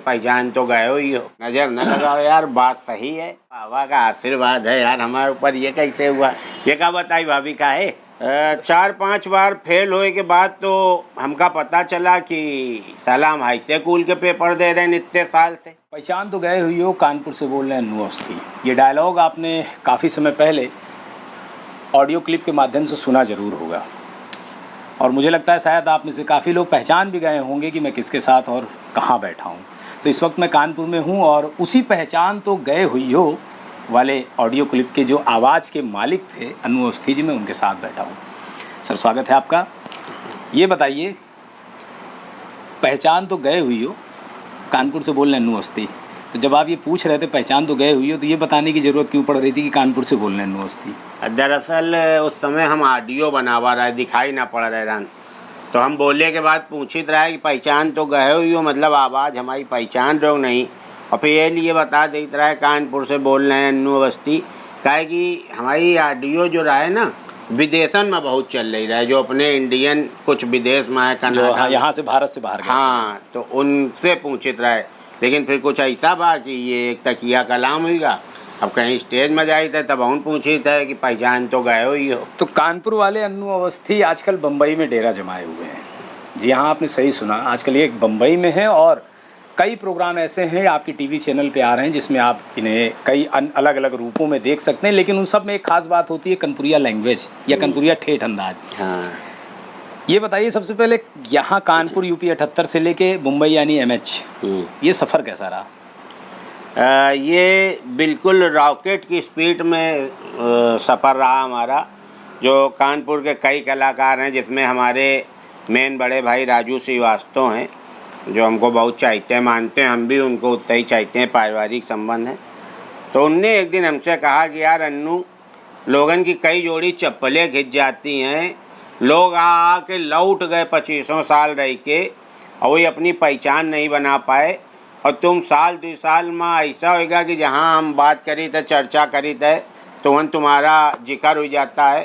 पहचान तो गए ही हो, नजर न लगाओ यार। बात सही है, बाबा का आशीर्वाद है यार हमारे ऊपर। ये कैसे हुआ, ये क्या बताई भाभी का है? 4-5 बार फेल होए के बाद तो हमका पता चला कि साला हम हाई स्कूल के पेपर दे रहे हैं इतने साल से। पहचान तो गए हुई हो, कानपुर से बोल रहे हैं अन्नू अवस्थी। ये डायलॉग आपने काफ़ी समय पहले ऑडियो क्लिप के माध्यम से सुना जरूर होगा, और मुझे लगता है शायद आप में से काफ़ी लोग पहचान भी गए होंगे कि मैं किसके साथ और कहाँ बैठा हूँ। तो इस वक्त मैं कानपुर में हूँ और उसी पहचान तो गए हुई हो वाले ऑडियो क्लिप के जो आवाज़ के मालिक थे अन्नू अवस्थी जी, मैं उनके साथ बैठा हूँ। सर स्वागत है आपका। ये बताइए, पहचान तो गए हुई हो, कानपुर से बोल रहे हैं अन्नू अवस्थी, तो जब आप ये पूछ रहे थे पहचान तो गए हुई हो, तो ये बताने की ज़रूरत क्यों पड़ रही थी कि कानपुर से बोल रहे हैं अन्नू अवस्थी? दरअसल उस समय हम ऑडियो बनावा रहे, दिखाई ना पड़ रहे रन, तो हम बोलने के बाद पूछित रहा कि पहचान तो गए हुई हो, मतलब आवाज़ हमारी पहचान रहे हो नहीं। और फिर ये लिए बता देते रहे कानपुर से बोल रहे हैं अन्नू अवस्थी, काहे कि हमारी ऑडियो जो रहा है ना विदेशन में बहुत चल रही रहा है, जो अपने इंडियन कुछ विदेश में है, कनाडा, यहाँ से भारत से बाहर गए। हाँ, तो उनसे पूछित रहे। लेकिन फिर कुछ ऐसा बा कि ये एक तकिया कलाम हुईगा, अब कहीं स्टेज में जाई थे तब उन पूछी थे कि पहचान तो गए हुई हो। तो कानपुर वाले अन्नू अवस्थी आजकल बम्बई में डेरा जमाए हुए हैं। जी हाँ, आपने सही सुना, आजकल ये बम्बई में है और कई प्रोग्राम ऐसे हैं आपके टीवी चैनल पे आ रहे हैं जिसमें आप इन्हें कई अलग अलग रूपों में देख सकते हैं। लेकिन उन सब में एक खास बात होती है कनपुरिया लैंग्वेज या कनपुरिया ठेठ अंदाज। हाँ, ये बताइए सबसे पहले, यहाँ कानपुर यूपी 78 से लेके मुंबई यानी MH, ये सफ़र कैसा रहा? ये बिल्कुल रॉकेट की स्पीड में सफ़र रहा हमारा। जो कानपुर के कई कलाकार हैं जिसमें हमारे मेन बड़े भाई राजू श्रीवास्तव हैं, जो हमको बहुत चाहते हैं, मानते हैं, हम भी उनको उतना ही चाहते हैं, पारिवारिक संबंध है। तो उनने एक दिन हमसे कहा कि यार अन्नू, लोगन की कई जोड़ी चप्पलें खिंच जाती हैं, लोग आ के लौट गए 25 साल रह के और वही अपनी पहचान नहीं बना पाए, और तुम साल 2 साल में ऐसा होएगा कि जहाँ हम बात करी थे, चर्चा करी थे, तो वहाँ तुम्हारा जिक्र हो जाता है।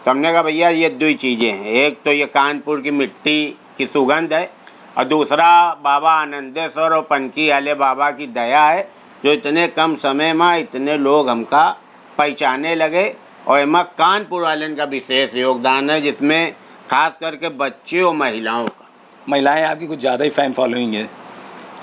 तो हमने कहा भैया ये 2 चीज़ें हैं, एक तो ये कानपुर की मिट्टी की सुगंध है, और दूसरा बाबा आनंदेश्वर और पनकी वाले बाबा की दया है, जो इतने कम समय में इतने लोग हमका पहचाने लगे। और इमा कानपुर वाले का विशेष योगदान है, जिसमें खास करके बच्चे और महिलाओं का। महिलाएं आपकी कुछ ज़्यादा ही फैन फॉलोइंग है।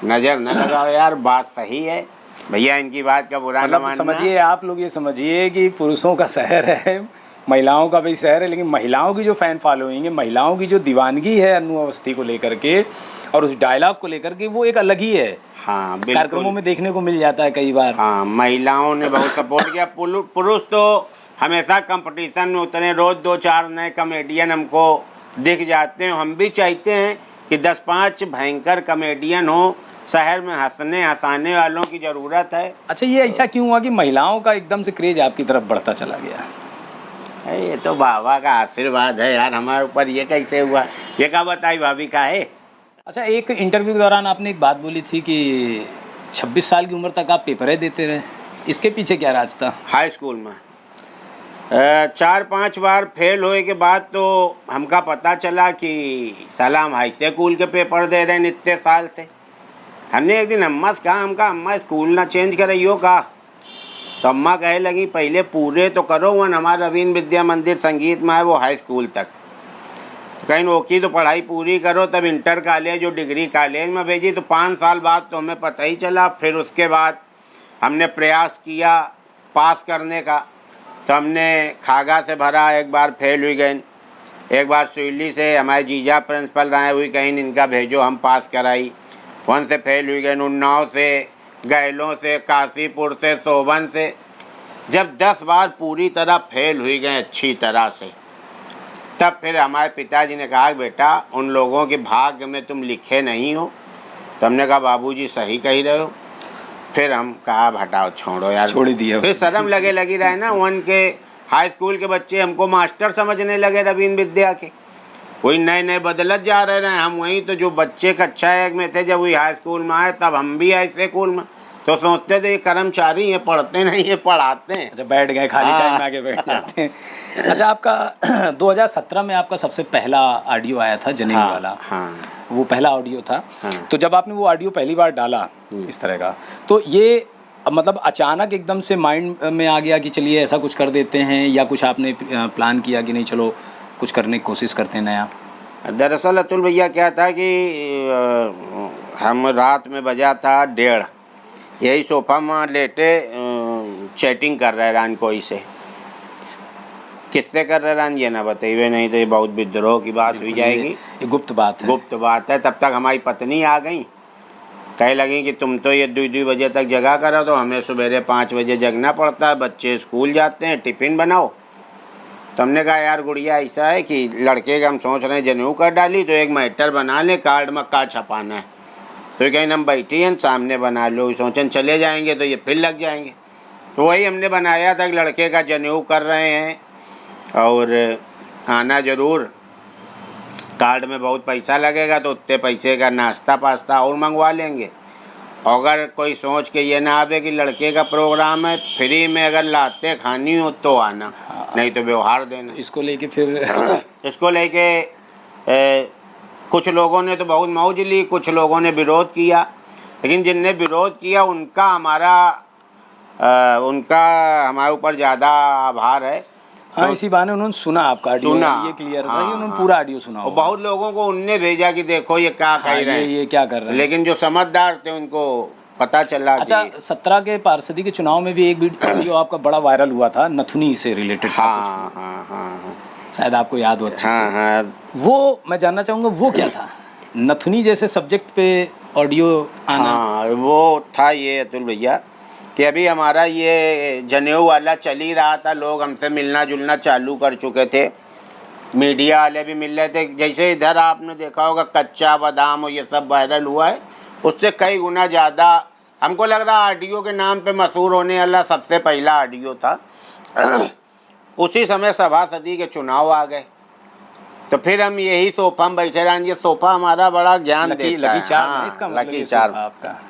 नज़र न लगाओ यार, बात सही है भैया, इनकी बात का बुरा न मानना। समझिए, आप लोग ये समझिए कि पुरुषों का शहर है, महिलाओं का भी शहर है, लेकिन महिलाओं की जो फ़ैन फॉलोइंग है, महिलाओं की जो दीवानगी है अन्नू अवस्थी को लेकर के और उस डायलॉग को लेकर के, वो एक अलग ही है। हाँ, कार्यक्रमों में देखने को मिल जाता है कई बार। हाँ, महिलाओं ने बहुत सपोर्ट किया। पुरुष तो हमेशा कंपटीशन में उतरे, रोज़ 2-4 नए कॉमेडियन हमको दिख जाते हैं। हम भी चाहते हैं कि 10-5 भयंकर कॉमेडियन हो, शहर में हंसने हंसाने वालों की ज़रूरत है। अच्छा, ये ऐसा क्यों हुआ कि महिलाओं का एकदम से क्रेज आपकी तरफ बढ़ता चला गया? ये तो बाबा का आशीर्वाद है यार हमारे ऊपर। ये कैसे हुआ, ये क्या बताई भाभी का है? अच्छा, एक इंटरव्यू के दौरान आपने एक बात बोली थी कि 26 साल की उम्र तक आप पेपरें देते रहे, इसके पीछे क्या राज था? हाई स्कूल में 4-5 बार फेल होए के बाद तो हमका पता चला कि साला हम हाई स्कूल के पेपर दे रहे हैं इतने साल से। हमने एक दिन अम्मा से कहा, हमका अम्मा स्कूल ना चेंज कराइयो का? तो अम्मा कहे लगी पहले पूरे तो करो, वन हमारा रवीन्द्र विद्या मंदिर संगीत में है वो हाई स्कूल तक, कहीं वो की तो पढ़ाई पूरी करो, तब इंटर कॉलेज और डिग्री कॉलेज में भेजी। तो 5 साल बाद तो हमें पता ही चला। फिर उसके बाद हमने प्रयास किया पास करने का, तो हमने खागा से भरा, एक बार फेल हुई गई, एक बार सुईली से हमारे जीजा प्रिंसिपल रहे हुई, कहीं इनका भेजो, हम पास कराई, वहाँ से फेल हुई गई, उन्नाव से, गैलों से, काशीपुर से, सोबन से। जब 10 बार पूरी तरह फेल हुई गए अच्छी तरह से, तब फिर हमारे पिताजी ने कहा बेटा उन लोगों के भाग्य में तुम लिखे नहीं हो। तो हमने कहा बाबूजी सही कही रहे हो। फिर हम कहा हटाओ, छोड़ो यार, छोड़ दिया। फिर शर्म लगी रहे ना, वन के हाई स्कूल के बच्चे हमको मास्टर समझने लगे रवीन्द्र विद्या के, वही नए नए बदलत जा रहे हैं। हम वहीं तो जो बच्चे कक्षा 1 में थे, जब वही हाई स्कूल में आए तब हम भी ऐसे स्कूल में, तो सोचते थे ये कर्मचारी हैं, पढ़ते नहीं है, पढ़ाते हैं। अच्छा, बैठ गए खाली टाइम में आके बैठ जाते हैं। अच्छा, आपका 2017 में आपका सबसे पहला ऑडियो आया था जनेऊ वाला। हाँ, वो पहला ऑडियो था। हाँ। तो जब आपने वो ऑडियो पहली बार डाला इस तरह का, तो ये मतलब अचानक एकदम से माइंड में आ गया कि चलिए ऐसा कुछ कर देते हैं, या कुछ आपने प्लान किया कि नहीं चलो कुछ करने की कोशिश करते हैं नया? दरअसल अतुल भैया क्या था कि हम रात में बजा था 1:30, यही सोफा में लेटे चैटिंग कर रहे रान कोई से। किससे कर रहे रान ये ना बताइए, नहीं तो ये बहुत विद्रोह की बात हुई जाएगी। ये गुप्त बात है। गुप्त बात है। तब तक हमारी पत्नी आ गई, कहे लगी कि तुम तो ये 2 बजे तक जगा करो, तो हमें सवेरे 5 बजे जगना पड़ता है, बच्चे स्कूल जाते हैं, टिफ़िन बनाओ। तो हमने कहा यार गुड़िया ऐसा है कि लड़के का हम सोच रहे हैं जनेऊ कर डाली, तो एक मैटर बना ले, कार्ड में का छपाना है। तो कहीं हम बैठी हैं सामने बना लो, सोचन चले जाएंगे तो ये फिर लग जाएंगे। तो वही हमने बनाया था कि लड़के का जनेऊ कर रहे हैं और आना ज़रूर, कार्ड में बहुत पैसा लगेगा, तो उतने पैसे का नाश्ता पास्ता और मंगवा लेंगे। अगर कोई सोच के ये ना आवे कि लड़के का प्रोग्राम है, फ्री में अगर लाते खानी हो तो आना, नहीं तो व्यवहार देना। इसको लेके फिर इसको लेके कुछ लोगों ने तो बहुत मौज ली, कुछ लोगों ने विरोध किया, लेकिन जिनने विरोध किया उनका हमारे ऊपर ज़्यादा आभार है। हाँ, इसी बहाने उन्होंने सुना आपका ऑडियो, ये क्लियर था कि उन्होंने पूरा ऑडियो सुना। और बहुत लोगों को उनने भेजा कि देखो ये क्या कह रहे हैं, ये क्या कर रहे हैं। लेकिन जो समझदार थे उनको पता चला। अच्छा, 17 के पार्षदी के चुनाव में भी एक वीडियो आपका बड़ा वायरल हुआ था, नथुनी से रिलेटेड था कुछ। हाँ, शायद आपको याद हो अच्छे से। हाँ। वो मैं जानना चाहूँगा वो क्या था, नथुनी जैसे सब्जेक्ट पे ऑडियो आना? हाँ, वो था ये अतुल भैया कि अभी हमारा ये जनेऊ वाला चल ही रहा था, लोग हमसे मिलना जुलना चालू कर चुके थे, मीडिया वाले भी मिल रहे थे। जैसे इधर आपने देखा होगा कच्चा बादाम और ये सब वायरल हुआ है, उससे कई गुना ज़्यादा हमको लग रहा ऑडियो के नाम पे मशहूर होने वाला सबसे पहला ऑडियो था। उसी समय सभासदी के चुनाव आ गए, तो फिर हम यही सोफा में बैठे रहें। ये सोफा हमारा बड़ा ज्ञान देता है। लकी चार्म है इसका मतलब, लकी चार्म आपका।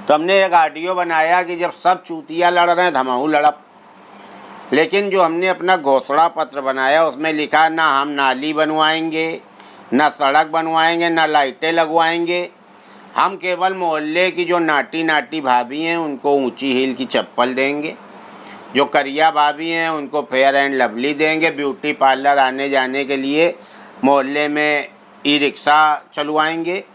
तो हमने एक ऑडियो बनाया कि जब सब चूतिया लड़ रहे हैं धमाऊ लड़प, लेकिन जो हमने अपना घोषणा पत्र बनाया उसमें लिखा ना हम नाली बनवाएंगे, ना सड़क बनवाएंगे, ना लाइटें लगवाएंगे, हम केवल मोहल्ले की जो नाटी नाटी भाभी हैं उनको ऊंची हील की चप्पल देंगे, जो करिया भाभी हैं उनको फेयर एंड लवली देंगे, ब्यूटी पार्लर आने जाने के लिए मोहल्ले में ई रिक्शा चलवाएंगे।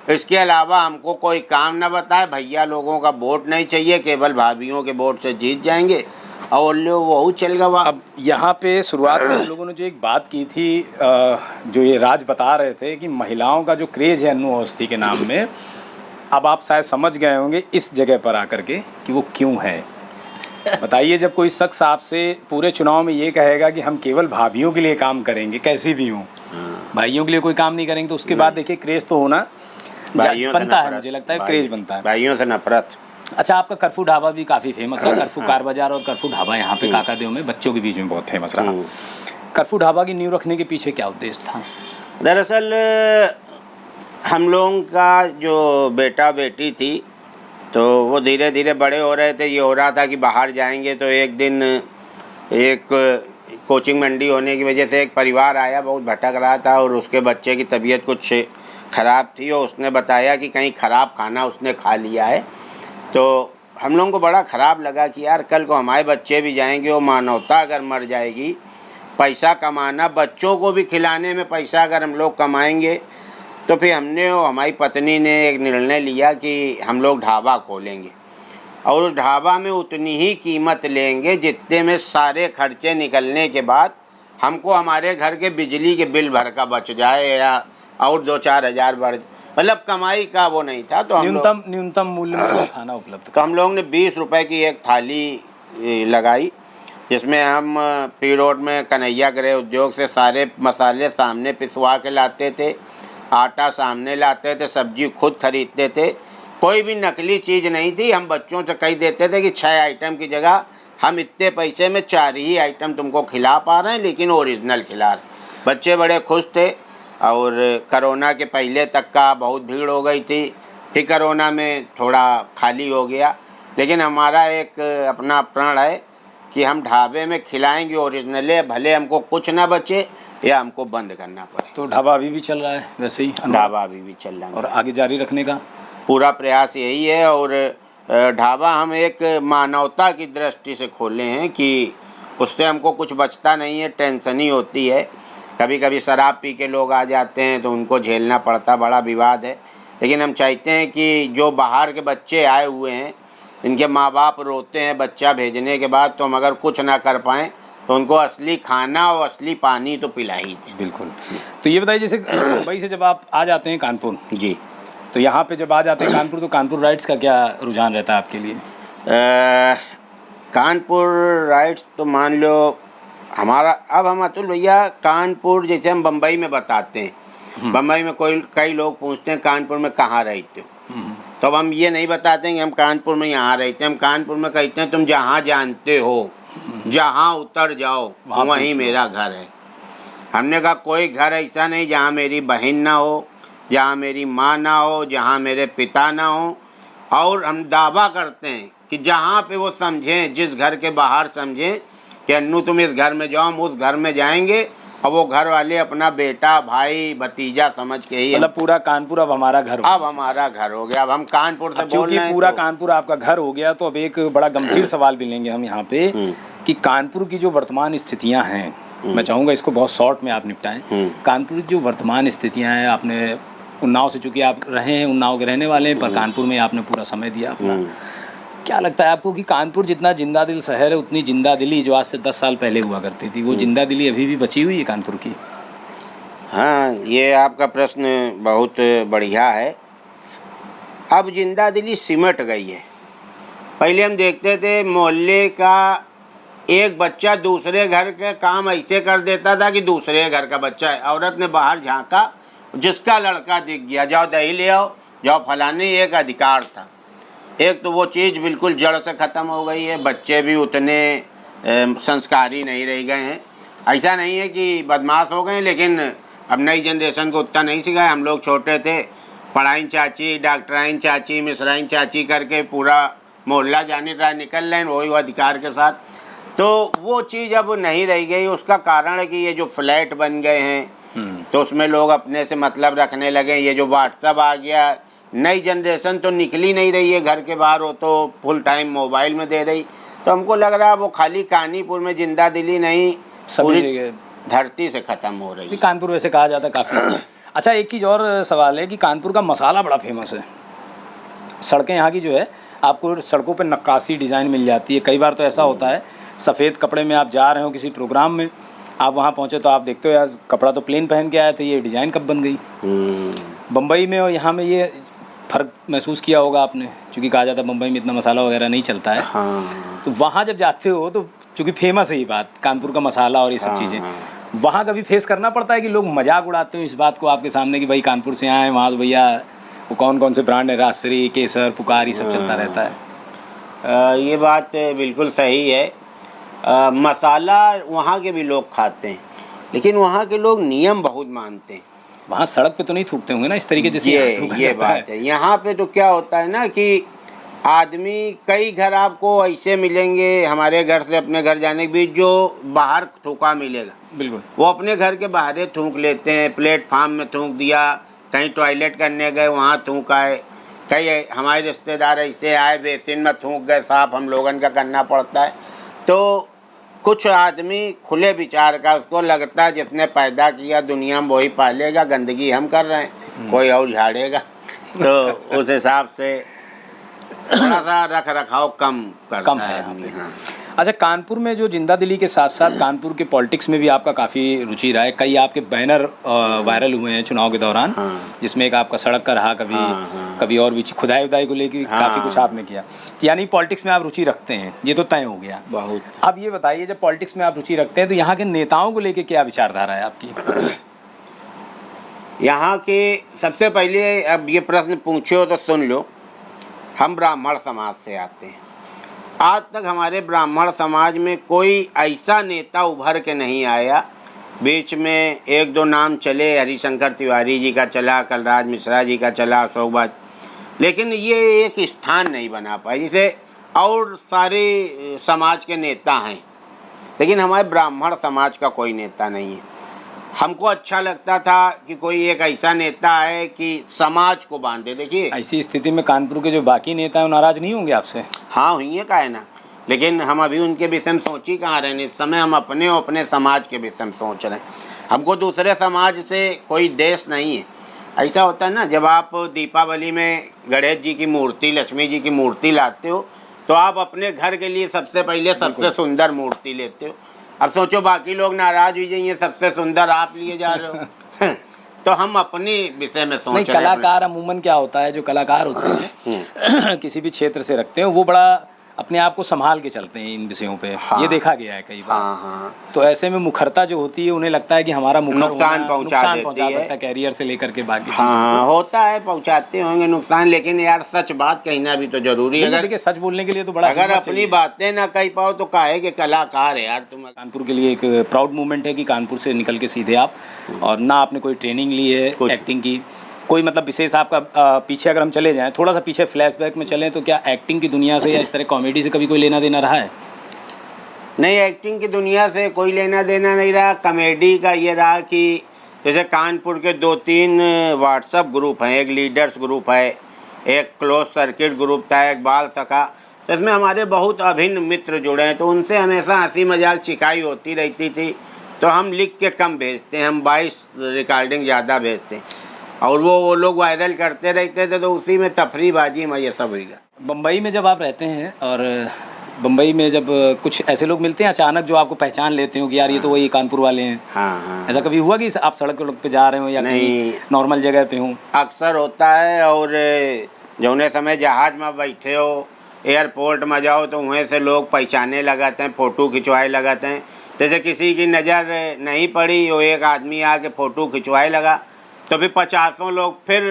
इसके अलावा हमको कोई काम ना बताए, भैया लोगों का वोट नहीं चाहिए, केवल भाभीयों के वोट से जीत जाएंगे और लोग वो चल गवा। अब यहाँ पे शुरुआत में हम लोगों ने जो एक बात की थी, जो ये राज बता रहे थे कि महिलाओं का जो क्रेज़ है अन्नू अवस्थी के नाम में, अब आप शायद समझ गए होंगे इस जगह पर आकर के कि वो क्यों है। बताइए, जब कोई शख्स आपसे पूरे चुनाव में ये कहेगा कि हम केवल भाभीयों के लिए काम करेंगे, कैसी भी हों, भाइयों के लिए कोई काम नहीं करेंगे, तो उसके बाद देखिए क्रेज़ तो होना बनता है, मुझे लगता है क्रेज़ बनता है। भाइयों से नफरत। अच्छा, आपका कर्फ्यू ढाबा भी काफ़ी फेमस है, कर्फ्यू कार बाजार और कर्फ्यू ढाबा यहाँ पे काकादेव में बच्चों के बीच में बहुत फेमस रहा। कर्फ्यू ढाबा की नींव रखने के पीछे क्या उद्देश्य था? दरअसल हम लोगों का जो बेटा बेटी थी तो वो धीरे धीरे बड़े हो रहे थे। ये हो रहा था कि बाहर जाएंगे, तो एक दिन एक कोचिंग मंडी होने की वजह से एक परिवार आया, बहुत भटक रहा था और उसके बच्चे की तबीयत कुछ ख़राब थी और उसने बताया कि कहीं ख़राब खाना उसने खा लिया है। तो हम लोगों को बड़ा ख़राब लगा कि यार कल को हमारे बच्चे भी जाएंगे, वो मानवता अगर मर जाएगी, पैसा कमाना, बच्चों को भी खिलाने में पैसा अगर हम लोग कमाएंगे, तो फिर हमने और हमारी पत्नी ने एक निर्णय लिया कि हम लोग ढाबा खोलेंगे और उस ढाबा में उतनी ही कीमत लेंगे जितने में सारे खर्चे निकलने के बाद हमको हमारे घर के बिजली के बिल भर का बच जाए या और 2-4 हज़ार बढ़, मतलब कमाई का वो नहीं था। तो न्यूनतम मूल्य में खाना उपलब्ध। तो हम लोग ने 20 रुपए की एक थाली लगाई, जिसमें हम पी रोड में कन्हैया गृह उद्योग से सारे मसाले सामने पिसवा के लाते थे, आटा सामने लाते थे, सब्जी खुद खरीदते थे, कोई भी नकली चीज़ नहीं थी। हम बच्चों से कह देते थे कि 6 आइटम की जगह हम इतने पैसे में 4 ही आइटम तुमको खिला पा रहे हैं, लेकिन ओरिजिनल खिला रहे। बच्चे बड़े खुश थे और कोरोना के पहले तक का बहुत भीड़ हो गई थी, फिर कोरोना में थोड़ा खाली हो गया, लेकिन हमारा एक अपना प्रण है कि हम ढाबे में खिलाएंगे ओरिजिनल, भले हमको कुछ ना बचे या हमको बंद करना पड़े। तो ढाबा अभी भी चल रहा है वैसे ही? ढाबा अभी भी चल रहा है और आगे जारी रखने का पूरा प्रयास यही है। और ढाबा हम एक मानवता की दृष्टि से खोले हैं कि उससे हमको कुछ बचता नहीं है, टेंशन ही होती है। कभी कभी शराब पी के लोग आ जाते हैं तो उनको झेलना पड़ता, बड़ा विवाद है। लेकिन हम चाहते हैं कि जो बाहर के बच्चे आए हुए हैं, इनके माँ बाप रोते हैं बच्चा भेजने के बाद, तो हम अगर कुछ ना कर पाएँ तो उनको असली खाना और असली पानी तो पिला ही दें। बिल्कुल। तो ये बताइए, जैसे मुंबई से जब आप आ जाते हैं कानपुर जी, तो यहाँ पे जब आ जाते हैं कानपुर, तो कानपुर राइड्स का क्या रुझान रहता है आपके लिए? कानपुर राइड्स तो मान लो हमारा, अब हम अतुल भैया कानपुर जैसे हम बम्बई में बताते हैं, बम्बई में कई लोग पूछते हैं कानपुर में कहाँ रहते हो, तो अब हम ये नहीं बताते हैं कि हम कानपुर में यहाँ रहते हैं। हम कानपुर में कहते हैं तुम जहाँ जानते हो, जहाँ उतर जाओ वहीं मेरा घर है। हमने कहा कोई घर ऐसा नहीं जहाँ मेरी बहन ना हो, जहाँ मेरी माँ ना हो, जहाँ मेरे पिता ना हो। और हम दावा करते हैं कि जहाँ पे वो समझें, जिस घर के बाहर समझें कि अन्नू तुम इस घर में जाओ, हम उस घर में जाएंगे, और वो घर वाले अपना बेटा भाई भतीजा समझ के ही, मतलब पूरा कानपुर अब हमारा घर अब हमारा घर हो गया। अब हम कानपुर से बोल रहे हैं, पूरा कानपुर आपका घर हो गया। तो अब एक बड़ा गंभीर सवाल भी लेंगे हम यहाँ पे कि कानपुर की जो वर्तमान स्थितियाँ हैं, मैं चाहूँगा इसको बहुत शॉर्ट में आप निपटाएं। कानपुर की जो वर्तमान स्थितियाँ हैं, आपने उन्नाव से, चूँकि आप रहे हैं, उन्नाव के रहने वाले हैं, पर कानपुर में आपने पूरा समय दिया अपना, क्या लगता है आपको कि कानपुर जितना जिंदा दिल शहर है, उतनी जिंदा दिली जो आज से 10 साल पहले हुआ करती थी, वो जिंदा दिली अभी भी बची हुई है कानपुर की? हाँ, ये आपका प्रश्न बहुत बढ़िया है। अब जिंदा दिली सिमट गई है। पहले हम देखते थे मोहल्ले का एक बच्चा दूसरे घर के काम ऐसे कर देता था कि दूसरे घर का बच्चा है, औरत ने बाहर झांका, जिसका लड़का दिख गया, जाओ दही ले आओ, जाओ फलाने, एक अधिकार था। एक तो वो चीज़ बिल्कुल जड़ से ख़त्म हो गई है। बच्चे भी उतने संस्कारी नहीं रह गए हैं। ऐसा नहीं है कि बदमाश हो गए, लेकिन अब नई जनरेशन को उतना नहीं सिखाया। हम लोग छोटे थे, पढ़ाई चाची, डॉक्टराइन चाची, मिसराइन चाची करके पूरा मोहल्ला जाने रहा, निकल रहे हैं वही अधिकार के साथ। तो वो चीज़ अब नहीं रह गई। उसका कारण है कि ये जो फ्लैट बन गए हैं, तो उसमें लोग अपने से मतलब रखने लगे। ये जो व्हाट्सअप आ गया, नई जनरेशन तो निकली नहीं रही है घर के बाहर, हो तो फुल टाइम मोबाइल में दे रही। तो हमको लग रहा है वो खाली कानीपुर में जिंदा दिली नहीं, पूरी धरती से ख़त्म हो रही है। कानपुर वैसे कहा जाता है काफ़ी। अच्छा, एक चीज़ और सवाल है कि कानपुर का मसाला बड़ा फेमस है। सड़कें यहाँ की जो है, आपको सड़कों पे नक्काशी डिज़ाइन मिल जाती है। कई बार तो ऐसा होता है, सफ़ेद कपड़े में आप जा रहे हो किसी प्रोग्राम में, आप वहाँ पहुँचे तो आप देखते हो यार कपड़ा तो प्लेन पहन के आए थे, ये डिज़ाइन कब बन गई। बम्बई में और यहाँ में ये फ़र्क महसूस किया होगा आपने, क्योंकि कहा जाता है मुंबई में इतना मसाला वगैरह नहीं चलता है। हाँ। तो वहाँ जब जाते हो तो चूँकि फेमस है ये बात, कानपुर का मसाला और ये सब चीज़ें, वहाँ कभी फेस करना पड़ता है कि लोग मजाक उड़ाते हो इस बात को आपके सामने कि भाई कानपुर से आए, वहाँ तो भैया वो कौन कौन से ब्रांड है, राजश्री, केसर, पुकार, ये सब चलता रहता है? ये बात बिल्कुल सही है। मसाला वहाँ के भी लोग खाते हैं, लेकिन वहाँ के लोग नियम बहुत मानते हैं। वहाँ सड़क पे तो नहीं थूकते होंगे ना इस तरीके जैसे ये बात है। यहाँ पे तो क्या होता है ना कि आदमी, कई घर आपको ऐसे मिलेंगे, हमारे घर से अपने घर जाने के बीच, जो बाहर थूका मिलेगा। बिल्कुल, वो अपने घर के बाहर थूक लेते हैं, प्लेटफार्म में थूक दिया, कहीं टॉयलेट करने गए वहाँ थूक आए, कई हमारे रिश्तेदार ऐसे आए बेसिन में थूक गए, साफ हम लोगन का करना पड़ता है। तो कुछ आदमी खुले विचार का, उसको लगता है जिसने पैदा किया दुनिया में वही पालेगा, गंदगी हम कर रहे हैं, कोई और झाड़ेगा। तो उस हिसाब से थोड़ा सा रख रखाव कम है आदमी। हाँ। अच्छा, कानपुर में जो जिंदा दिली के साथ साथ कानपुर के पॉलिटिक्स में भी आपका काफ़ी रुचि रहा है। कई आपके बैनर वायरल हुए हैं चुनाव के दौरान। हाँ। जिसमें एक आपका सड़क का रहा, कभी और भी खुदाई उदाई को लेकर काफ़ी कुछ आपने किया। यानी पॉलिटिक्स में आप रुचि रखते हैं, ये तो तय हो गया बहुत। अब ये बताइए, जब पॉलिटिक्स में आप रुचि रखते हैं तो यहाँ के नेताओं को लेकर क्या विचारधारा है आपकी? यहाँ के सबसे पहले, अब ये प्रश्न पूछे हो तो सुन लो, हम ब्राह्मण समाज से आते हैं। आज तक हमारे ब्राह्मण समाज में कोई ऐसा नेता उभर के नहीं आया। बीच में एक दो नाम चले, हरिशंकर तिवारी जी का चला, कलराज मिश्रा जी का चला, अशोक, लेकिन ये एक स्थान नहीं बना पाए। जैसे और सारे समाज के नेता हैं, लेकिन हमारे ब्राह्मण समाज का कोई नेता नहीं है। हमको अच्छा लगता था कि कोई एक ऐसा नेता है कि समाज को बांधे। देखिए ऐसी स्थिति में कानपुर के जो बाकी नेता हैं वो नाराज नहीं होंगे आपसे? हाँ हुई है, का है ना, लेकिन हम अभी उनके विषय में सोच ही कहाँ रहे हैं। इस समय हम अपने और अपने समाज के विषय में सोच रहे हैं। हमको दूसरे समाज से कोई देश नहीं है। ऐसा होता है ना, जब आप दीपावली में गणेश जी की मूर्ति, लक्ष्मी जी की मूर्ति लाते हो तो आप अपने घर के लिए सबसे पहले सबसे सुंदर मूर्ति लेते हो। अब सोचो बाकी लोग नाराज हो जाइए, सबसे सुंदर आप लिए जा रहे हो। तो हम अपने विषय में सोच रहे हैं। कलाकार अमूमन क्या होता है, जो कलाकार होते हैं किसी भी क्षेत्र से रखते हैं, वो बड़ा अपने आप को संभाल के चलते हैं इन विषयों पे। ये देखा गया है कई बार। हाँ। तो ऐसे में मुखरता जो होती है, उन्हें लगता है कि हमारा मुखर नुकसान पहुंचा सकता है कैरियर से लेकर के बाकी। हाँ होता है, पहुंचाते होंगे नुकसान, लेकिन यार सच बात कहना भी तो जरूरी है। अगर देखिए सच बोलने के लिए तो बड़ा, अगर अपनी बातें ना कह पाओ तो काहे के कलाकार है यार तुम। कानपुर के लिए एक प्राउड मोमेंट है कि कानपुर से निकल के सीधे आप, और ना आपने कोई ट्रेनिंग ली है एक्टिंग की, कोई मतलब विशेष आपका पीछे अगर हम चले जाएं, थोड़ा सा पीछे फ्लैशबैक में चलें, तो क्या एक्टिंग की दुनिया से या इस तरह कॉमेडी से कभी कोई लेना देना रहा है? नहीं, एक्टिंग की दुनिया से कोई लेना देना नहीं रहा। कॉमेडी का ये रहा कि जैसे कानपुर के 2-3 व्हाट्सएप ग्रुप हैं, एक लीडर्स ग्रुप है, एक क्लोज सर्किट ग्रुप था, एक बाल सखा, तो इसमें हमारे बहुत अभिन्न मित्र जुड़े हैं। तो उनसे हमेशा हंसी मजाक चिकाई होती रहती थी। तो हम लिख के कम भेजते हैं, हम 22 रिकॉर्डिंग ज़्यादा भेजते हैं, और वो लोग वायरल करते रहते थे, तो उसी में तफरीबाजी में ये सब होगा। बम्बई में जब आप रहते हैं, और बम्बई में जब कुछ ऐसे लोग मिलते हैं अचानक जो आपको पहचान लेते हो कि यार ये तो वही कानपुर वाले हैं, हाँ, ऐसा कभी हुआ कि आप सड़क पे जा रहे हो या कहीं नॉर्मल जगह पे हो? अक्सर होता है। और जौने समय जहाज में बैठे हो, एयरपोर्ट में जाओ, तो वहीं से लोग पहचाने लगाते हैं, फ़ोटो खिंचवाए लगाते हैं। जैसे किसी की नज़र नहीं पड़ी, वो एक आदमी आके फ़ोटो खिंचवाए लगा, तो फिर 50 लोग फिर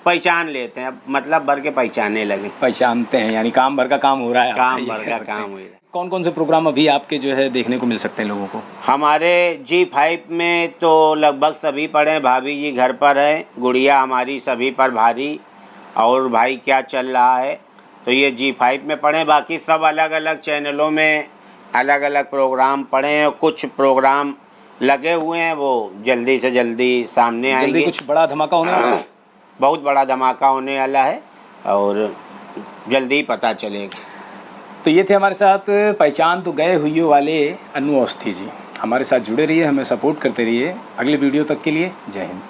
पहचान लेते हैं, मतलब भर के पहचानने लगे। पहचानते हैं, यानी काम भर का काम हो रहा है, काम भर का काम हो रहा है। कौन कौन से प्रोग्राम अभी आपके जो है देखने को मिल सकते हैं लोगों को? हमारे G5 में तो लगभग सभी पढ़े। भाभी जी घर पर है, गुड़िया हमारी सभी पर भारी, और भाई क्या चल रहा है, तो ये G5 में पढ़े। बाकी सब अलग अलग चैनलों में अलग अलग प्रोग्राम पढ़े हैं। कुछ प्रोग्राम लगे हुए हैं, वो जल्दी से जल्दी सामने आएंगे। जल्दी कुछ बड़ा धमाका होने वाला है? बहुत बड़ा धमाका होने वाला है, और जल्दी पता चलेगा। तो ये थे हमारे साथ पहचान तो गए हुए वाले अन्नू अवस्थी जी। हमारे साथ जुड़े रहिए, हमें सपोर्ट करते रहिए। अगले वीडियो तक के लिए जय हिंद।